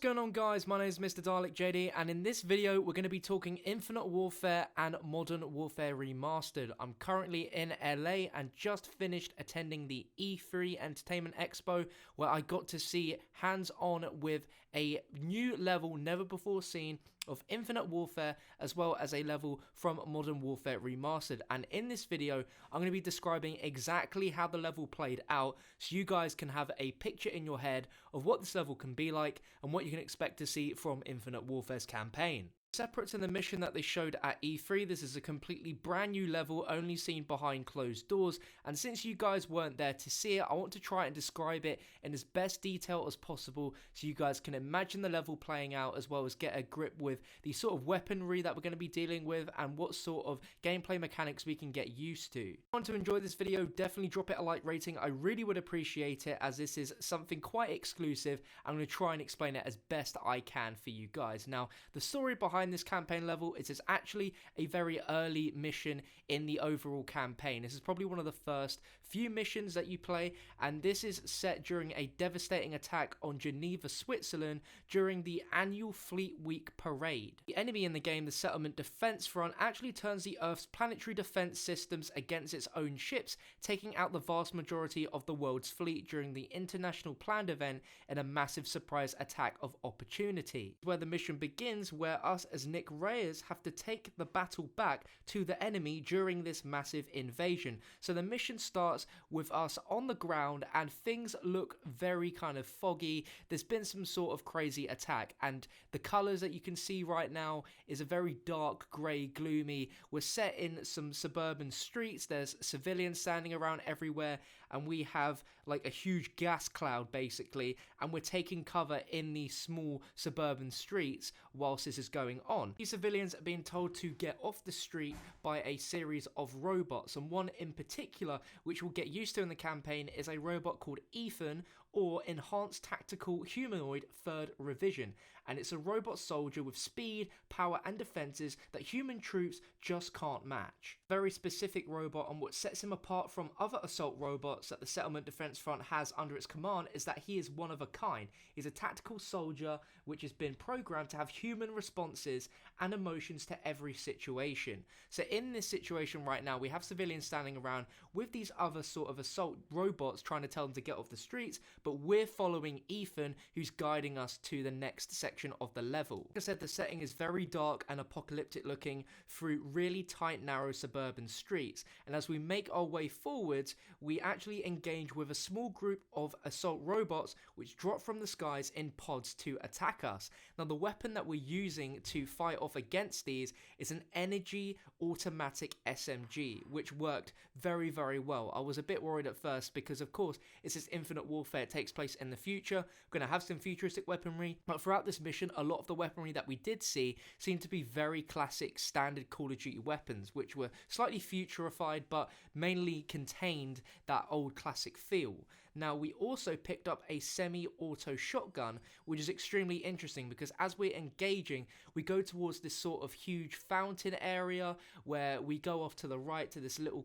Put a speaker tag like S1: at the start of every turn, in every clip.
S1: going on, guys? My name is MrDalekJD, and in this video we're going to be talking Infinite Warfare and Modern Warfare Remastered. I'm currently in LA and just finished attending the E3 Entertainment Expo, where I got to see hands-on with a new level never before seen of Infinite Warfare, as well as a level from Modern Warfare Remastered. And in this video I'm going to be describing exactly how the level played out, so you guys can have a picture in your head of what this level can be like and what you can expect to see from Infinite Warfare's campaign. Separate to the mission that they showed at E3, this is a completely brand new level only seen behind closed doors, and since you guys weren't there to see it, I want to try and describe it in as best detail as possible so you guys can imagine the level playing out, as well as get a grip with the sort of weaponry that we're going to be dealing with and what sort of gameplay mechanics we can get used to. If you want to enjoy this video, definitely drop it a like rating. I really would appreciate it, as this is something quite exclusive. I'm going to try and explain it as best I can for you guys. Now, the story behind this campaign level is it's actually a very early mission in the overall campaign. This is probably one of the first few missions that you play, and this is set during a devastating attack on Geneva, Switzerland during the annual Fleet Week parade. The enemy in the game, the Settlement Defense Front, actually turns the Earth's planetary defense systems against its own ships, taking out the vast majority of the world's fleet during the international planned event in a massive surprise attack of opportunity. Where the mission begins, where us as Nick Reyes have to take the battle back to the enemy during this massive invasion. So the mission starts with us on the ground and things look very kind of foggy. There's been some sort of crazy attack, and the colours that you can see right now is a very dark, grey, gloomy. We're set in some suburban streets, there's civilians standing around everywhere, and we have like a huge gas cloud basically, and we're taking cover in these small suburban streets whilst this is going on. These civilians are being told to get off the street by a series of robots, and one in particular which we'll get used to in the campaign is a robot called Ethan, or Enhanced Tactical Humanoid Third Revision, and it's a robot soldier with speed, power and defenses that human troops just can't match. Very specific robot, and what sets him apart from other assault robots that the Settlement Defense Front has under its command is that he is one of a kind. He's a tactical soldier which has been programmed to have human responses and emotions to every situation. So in this situation right now, we have civilians standing around with these other sort of assault robots trying to tell them to get off the streets, but we're following Ethan, who's guiding us to the next section of the level. Like I said, the setting is very dark and apocalyptic looking through really tight, narrow suburban streets, and as we make our way forwards, we actually engage with a small group of assault robots which drop from the skies in pods to attack us. Now, the weapon that we're using to fight off against these is an energy automatic SMG, which worked very, very well. I was a bit worried at first because, of course, it's this Infinite Warfare, it takes place in the future. We're going to have some futuristic weaponry, but throughout this mission, a lot of the weaponry that we did see seemed to be very classic, standard Call of Duty weapons, which were slightly futurified, but mainly contained that old classic feel. Now, we also picked up a semi-auto shotgun, which is extremely interesting because as we're engaging, we go towards this sort of huge fountain area where we go off to the right to this little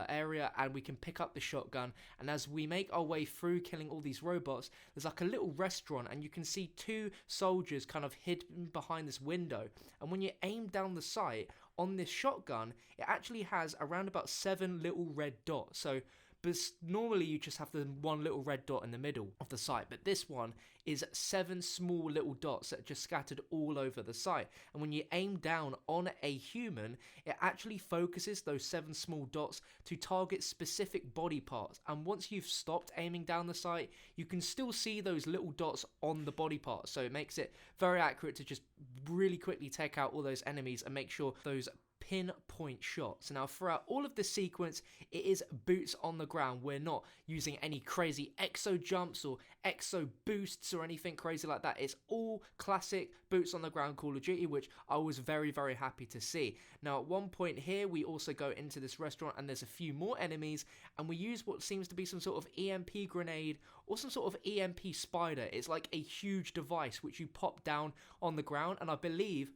S1: area, and we can pick up the shotgun, and as we make our way through killing all these robots, there's like a little restaurant, and you can see two soldiers kind of hidden behind this window, and when you aim down the sight on this shotgun, it actually has around about 7 little red dots. So but normally you just have the one little red dot in the middle of the site, but this one is 7 small little dots that are just scattered all over the site. And when you aim down on a human, it actually focuses those 7 small dots to target specific body parts. And once you've stopped aiming down the site, you can still see those little dots on the body parts. So it makes it very accurate to just really quickly take out all those enemies and make sure those pinpoint shots. Now, throughout all of this sequence, it is boots on the ground. We're not using any crazy exo jumps or exo boosts or anything crazy like that. It's all classic boots on the ground Call of Duty, which I was very, very happy to see. Now, at one point here, we also go into this restaurant and there's a few more enemies, and we use what seems to be some sort of EMP grenade or some sort of EMP spider. It's like a huge device which you pop down on the ground, and I believe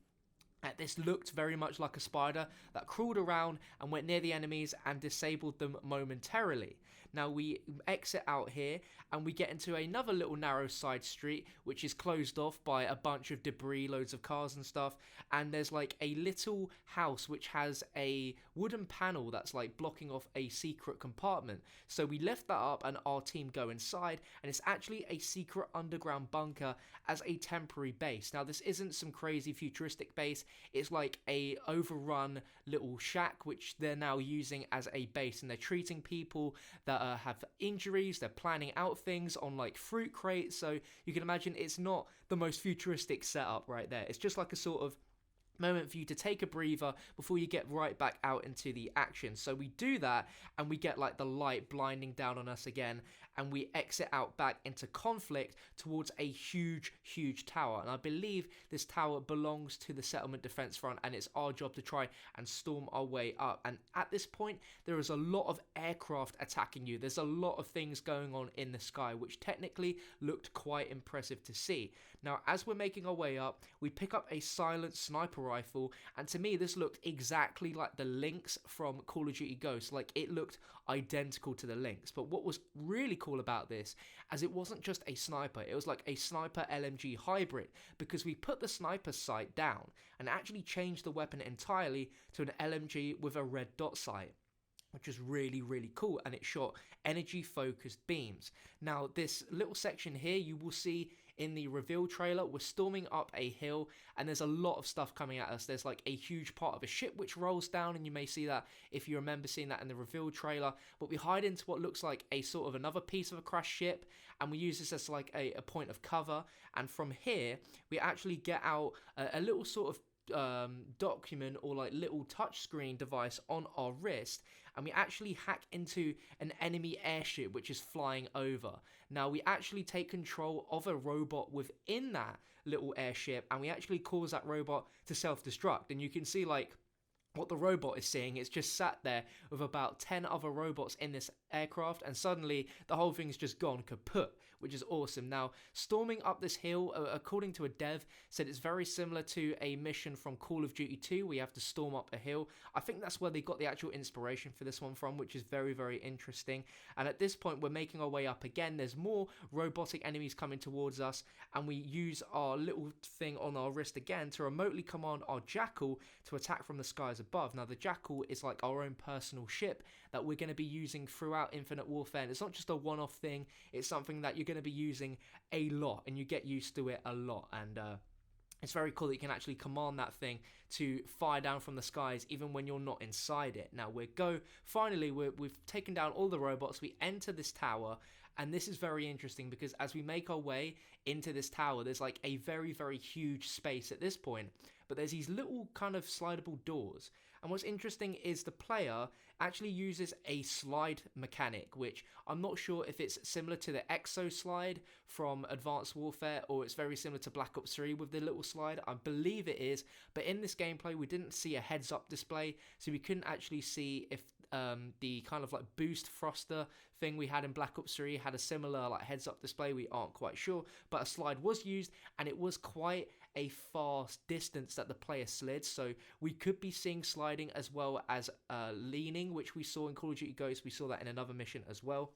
S1: This looked very much like a spider that crawled around and went near the enemies and disabled them momentarily. Now we exit out here and we get into another little narrow side street which is closed off by a bunch of debris, loads of cars and stuff, and there's like a little house which has a wooden panel that's like blocking off a secret compartment. So we lift that up and our team go inside, and it's actually a secret underground bunker as a temporary base. Now this isn't some crazy futuristic base, it's like a overrun little shack which they're now using as a base, and they're treating people that have injuries. They're planning out things on like fruit crates, so you can imagine it's not the most futuristic setup right there. It's just like a sort of moment for you to take a breather before you get right back out into the action. So we do that, and we get like the light blinding down on us again, and we exit out back into conflict towards a huge tower. And I believe this tower belongs to the settlement defense front, and it's our job to try and storm our way up. And at this point there is a lot of aircraft attacking you. There's a lot of things going on in the sky, which technically looked quite impressive to see. Now as we're making our way up, we pick up a silent sniper rifle, and to me this looked exactly like the Lynx from Call of Duty Ghosts. Like, it looked identical to the Lynx. But what was really cool about this, as it wasn't just a sniper, it was like a sniper LMG hybrid, because we put the sniper sight down and actually changed the weapon entirely to an LMG with a red dot sight, which is really cool, and it shot energy focused beams. Now this little section here, you will see in the reveal trailer, we're storming up a hill and there's a lot of stuff coming at us. There's like a huge part of a ship which rolls down, and you may see that if you remember seeing that in the reveal trailer. But we hide into what looks like a sort of another piece of a crashed ship, and we use this as like a point of cover. And from here we actually get out a little sort of document or like little touchscreen device on our wrist, and we actually hack into an enemy airship which is flying over. Now we actually take control of a robot within that little airship, and we actually cause that robot to self-destruct. And you can see like what the robot is seeing. It's just sat there with about 10 other robots in this aircraft, and suddenly the whole thing's just gone kaput, which is awesome. Now storming up this hill, according to a dev, said it's very similar to a mission from Call of Duty 2 where you have to storm up a hill. I think that's where they got the actual inspiration for this one from, which is very interesting. And at this point we're making our way up again. There's more robotic enemies coming towards us, and we use our little thing on our wrist again to remotely command our Jackal to attack from the skies above. Now the Jackal is like our own personal ship that we're going to be using throughout Infinite Warfare, and it's not just a one-off thing, it's something that you're going to be using a lot, and you get used to it a lot. And it's very cool that you can actually command that thing to fire down from the skies even when you're not inside it. Now we've taken down all the robots, we enter this tower, and this is very interesting because as we make our way into this tower, there's like a very huge space at this point, but there's these little kind of slidable doors. And what's interesting is the player actually uses a slide mechanic, which I'm not sure if it's similar to the Exo slide from Advanced Warfare, or it's very similar to Black Ops 3 with the little slide. I believe it is, but in this gameplay we didn't see a heads up display, so we couldn't actually see if the kind of like boost thruster thing we had in Black Ops 3 had a similar like heads up display. We aren't quite sure, but a slide was used, and it was quite a fast distance that the player slid, so we could be seeing sliding as well as leaning, which we saw in Call of Duty Ghosts. We saw that in another mission as well.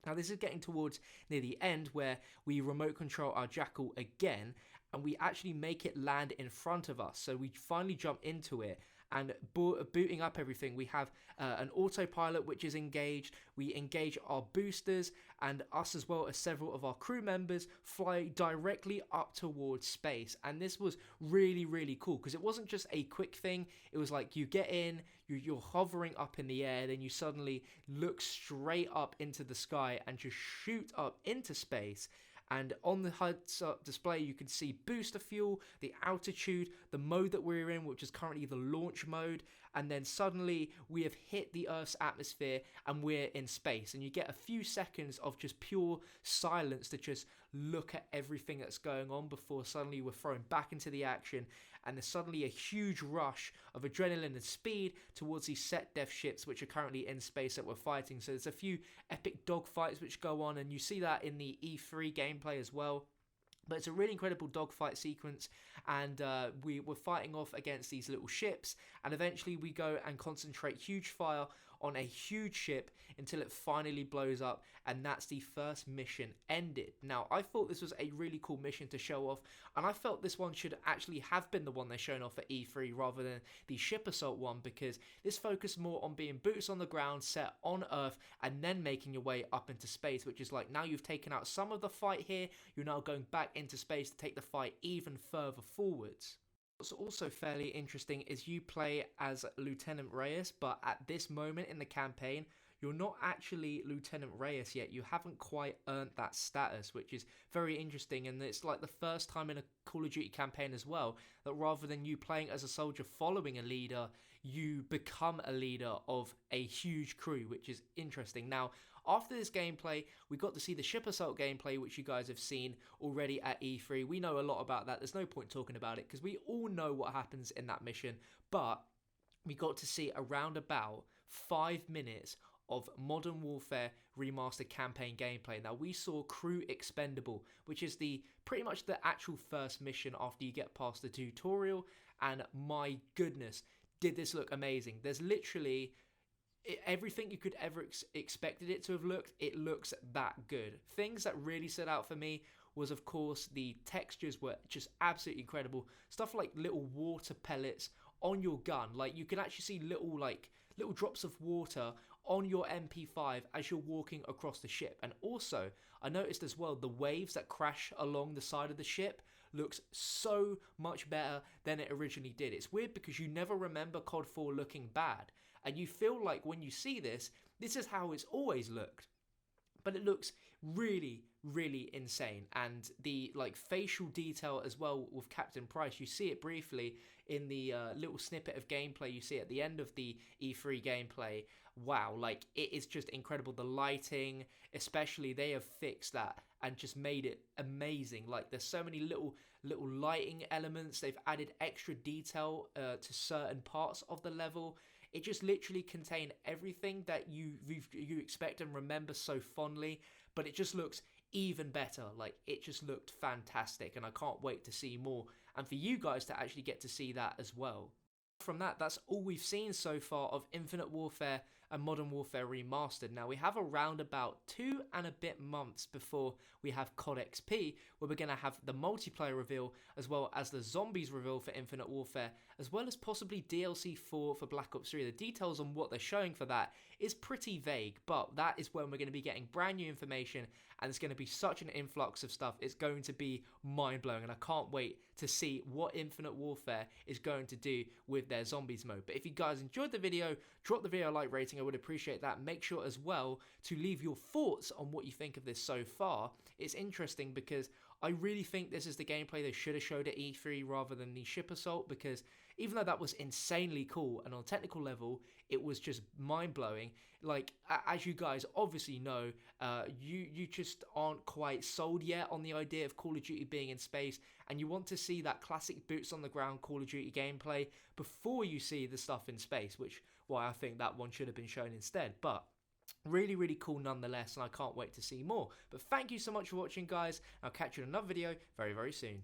S1: Now this is getting towards near the end where we remote control our Jackal again, and we actually make it land in front of us. So we finally jump into it, and booting up everything, we have an autopilot which is engaged. We engage our boosters, and us as well as several of our crew members fly directly up towards space. And this was really cool because it wasn't just a quick thing. It was like you get in, you're hovering up in the air, then you suddenly look straight up into the sky and just shoot up into space. And on the heads-up display, you can see booster fuel, the altitude, the mode that we're in, which is currently the launch mode, and then suddenly we have hit the Earth's atmosphere and we're in space. And you get a few seconds of just pure silence to just look at everything that's going on before suddenly we're thrown back into the action, and there's suddenly a huge rush of adrenaline and speed towards these set death ships which are currently in space that we're fighting. So there's a few epic dogfights which go on, and you see that in the E3 gameplay as well. But it's a really incredible dogfight sequence, and we were fighting off against these little ships, and eventually we go and concentrate huge fire on a huge ship until it finally blows up, and that's the first mission ended. Now, I thought this was a really cool mission to show off, and I felt this one should actually have been the one they're showing off at E3 rather than the ship assault one, because this focused more on being boots on the ground, set on Earth, and then making your way up into space, which is like, now you've taken out some of the fight here, you're now going back into space to take the fight even further forwards. What's also fairly interesting is you play as Lieutenant Reyes, but at this moment in the campaign, you're not actually Lieutenant Reyes yet. You haven't quite earned that status, which is very interesting, and it's like the first time in a Call of Duty campaign as well that rather than you playing as a soldier following a leader, you become a leader of a huge crew, which is interesting. Now, after this gameplay, we got to see the ship assault gameplay, which you guys have seen already at E3. We know a lot about that. There's no point talking about it because we all know what happens in that mission, but we got to see around about 5 minutes of Modern Warfare Remastered campaign gameplay. Now, we saw Crew Expendable, which is pretty much the actual first mission after you get past the tutorial, and my goodness, did this look amazing. There's literally everything you could ever expected it to have looked. It looks that good. Things that really stood out for me was, of course, the textures were just absolutely incredible. Stuff like little water pellets on your gun. Like, you can actually see little drops of water on your MP5 as you're walking across the ship. And also, I noticed as well, the waves that crash along the side of the ship looks so much better than it originally did. It's weird because you never remember COD4 looking bad, and you feel like when you see this is how it's always looked. But it looks really, really insane. And the facial detail as well with Captain Price, you see it briefly in the little snippet of gameplay you see at the end of the E3 gameplay. Wow, it is just incredible. The lighting, especially, they have fixed that and just made it amazing. There's so many little lighting elements. They've added extra detail to certain parts of the level. It just literally contained everything that you expect and remember so fondly, but it just looks even better. It just looked fantastic, and I can't wait to see more, and for you guys to actually get to see that as well. From that's all we've seen so far of Infinite Warfare and Modern Warfare Remastered. Now, we have around about 2 and a bit months before we have COD XP, where we're going to have the multiplayer reveal, as well as the zombies reveal for Infinite Warfare, as well as possibly DLC 4 for Black Ops 3. The details on what they're showing for that is pretty vague, but that is when we're going to be getting brand new information, and it's going to be such an influx of stuff. It's going to be mind-blowing, and I can't wait to see what Infinite Warfare is going to do with their zombies mode. But if you guys enjoyed the video, drop the video a like rating. I would appreciate that. Make sure as well to leave your thoughts on what you think of this so far. It's interesting because I really think this is the gameplay they should have showed at E3 rather than the ship assault, because even though that was insanely cool and on a technical level it was just mind-blowing, as you guys obviously know, you just aren't quite sold yet on the idea of Call of Duty being in space, and you want to see that classic boots on the ground Call of Duty gameplay before you see the stuff in space, which why I think that one should have been shown instead. But really, really cool nonetheless, and I can't wait to see more. But thank you so much for watching, guys. I'll catch you in another video very, very soon.